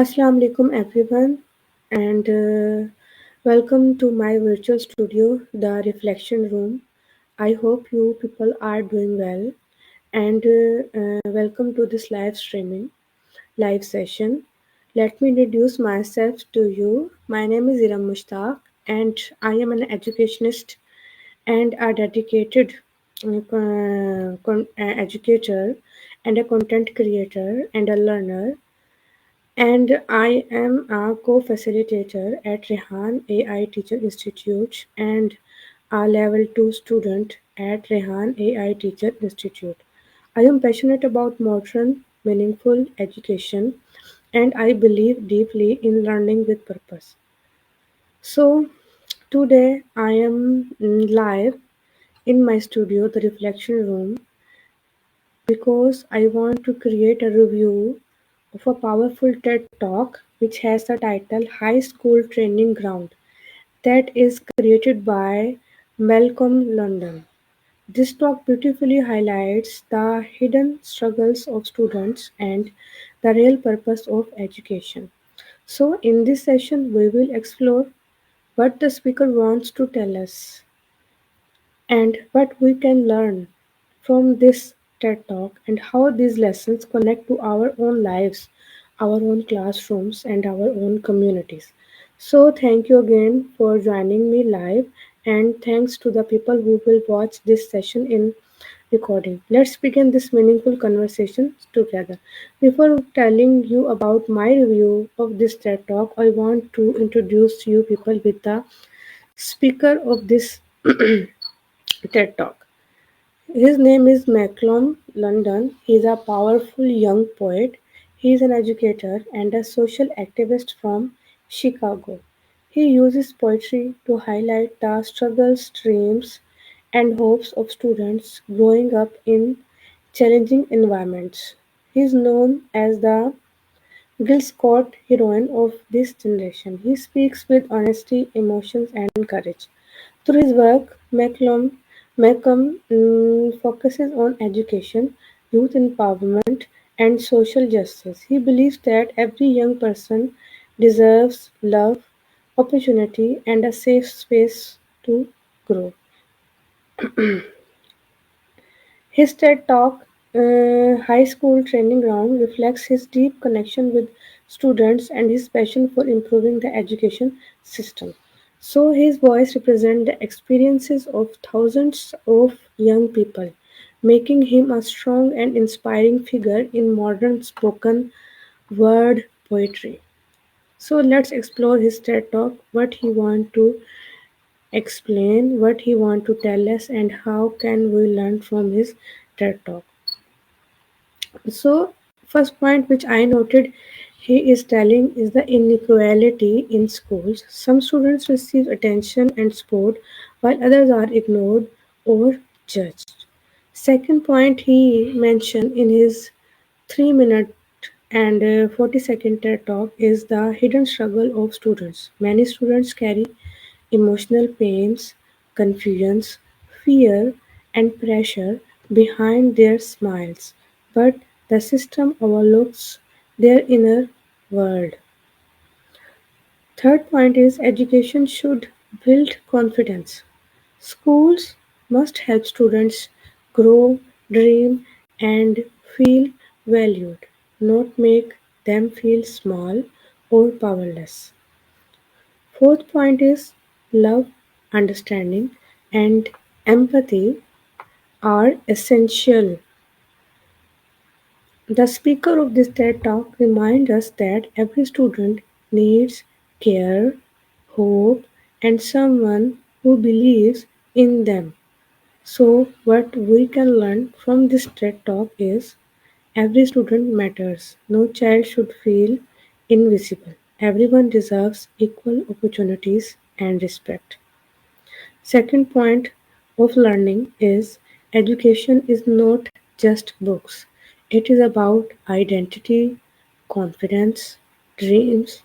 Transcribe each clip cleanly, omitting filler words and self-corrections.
Assalamu alaikum everyone and welcome to my virtual studio, The Reflection Room. I hope you people are doing well and welcome to this live session. Let me introduce myself to you. My name is Iram Mushtaq and I am an educationist and a dedicated educator and a content creator and a learner, and I am a co-facilitator at Rehan AI Teacher Institute and a level 2 student at Rehan AI Teacher Institute. I am passionate about modern, meaningful education and I believe deeply in learning with purpose. So, today I am live in my studio, the Reflection Room, because I want to create a review of a powerful TED Talk which has the title High School Training Ground, that is created by Malcolm London. This talk beautifully highlights the hidden struggles of students and the real purpose of education. So, in this session, we will explore what the speaker wants to tell us and what we can learn from this TED Talk and how these lessons connect to our own lives, our own classrooms, and our own communities. So, thank you again for joining me live, and thanks to the people who will watch this session in recording. Let's begin this meaningful conversation together. Before telling you about my review of this TED Talk, I want to introduce you people with the speaker of this TED Talk. His name is Malcolm London. He is a powerful young poet. He is an educator and a social activist from Chicago. He uses poetry to highlight the struggles, dreams, and hopes of students growing up in challenging environments. He is known as the Gil Scott heroine of this generation. He speaks with honesty, emotions, and courage. Through his work, Malcolm focuses on education, youth empowerment, and social justice. He believes that every young person deserves love, opportunity, and a safe space to grow. His TED Talk, High School Training Ground, reflects his deep connection with students and his passion for improving the education system. So, his voice represents the experiences of thousands of young people, making him a strong and inspiring figure in modern spoken word poetry. So, let's explore his TED Talk, what he wants to explain, what he wants to tell us, and how can we learn from his TED Talk. So, first point which I noted he is telling is the inequality in schools. Some students receive attention and support while others are ignored or judged. Second point he mentioned in his 3 minute and 40-second TED talk is the hidden struggle of students. Many students carry emotional pains, confusions, fear, and pressure behind their smiles, but the system overlooks their inner world. Third point is education should build confidence. Schools must help students grow, dream, and feel valued, not make them feel small or powerless. Fourth point is love, understanding, and empathy are essential. The speaker of this TED Talk reminds us that every student needs care, hope, and someone who believes in them. So, what we can learn from this TED Talk is every student matters. No child should feel invisible. Everyone deserves equal opportunities and respect. Second point of learning is education is not just books. It is about identity, confidence, dreams,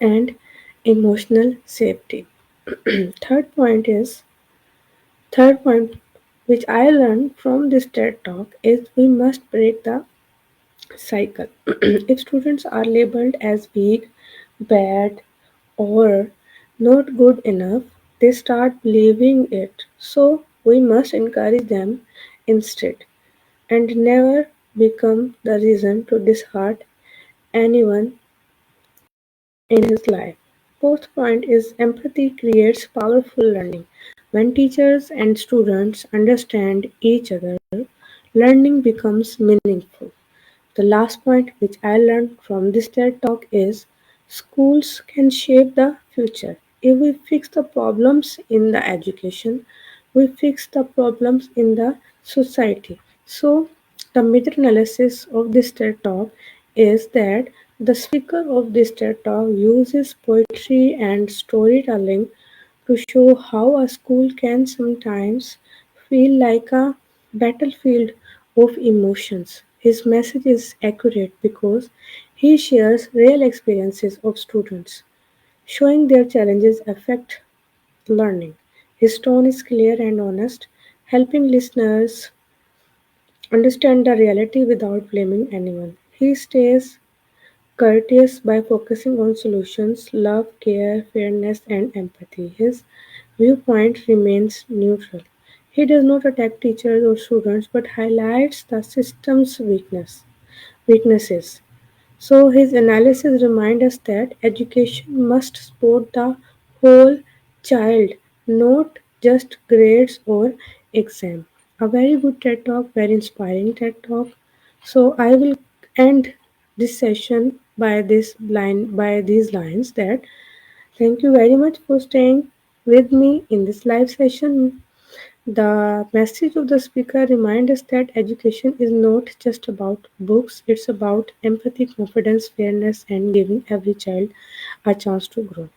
and emotional safety. third point is Third point which I learned from this TED talk is we must break the cycle. If students are labeled as weak, bad, or not good enough, they start believing it. So we must encourage them instead and never become the reason to dishearten anyone in his life. Fourth point is empathy creates powerful learning. When teachers and students understand each other, learning becomes meaningful. The last point which I learned from this TED talk is schools can shape the future. If we fix the problems in the education, we fix the problems in the society. So, the meta analysis of this TED talk is that the speaker of this TED talk uses poetry and storytelling to show how a school can sometimes feel like a battlefield of emotions. His message is accurate because he shares real experiences of students, showing their challenges affect learning. His tone is clear and honest, helping listeners understand the reality without blaming anyone. He stays courteous by focusing on solutions, love, care, fairness, and empathy. His viewpoint remains neutral. He does not attack teachers or students but highlights the system's weaknesses. So his analysis reminds us that education must support the whole child, not just grades or exam. A very good TED talk, very inspiring TED talk. So I will end this session by these lines that thank you very much for staying with me in this live session. The message of the speaker reminds us that education is not just about books, it's about empathy, confidence, fairness, and giving every child a chance to grow.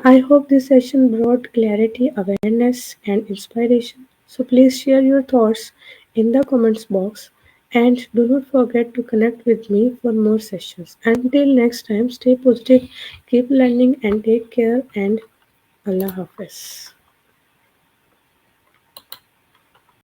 I hope this session brought clarity, awareness, and inspiration. So please share your thoughts in the comments box and do not forget to connect with me for more sessions. Until next time, stay positive, keep learning, and take care. And Allah Hafiz.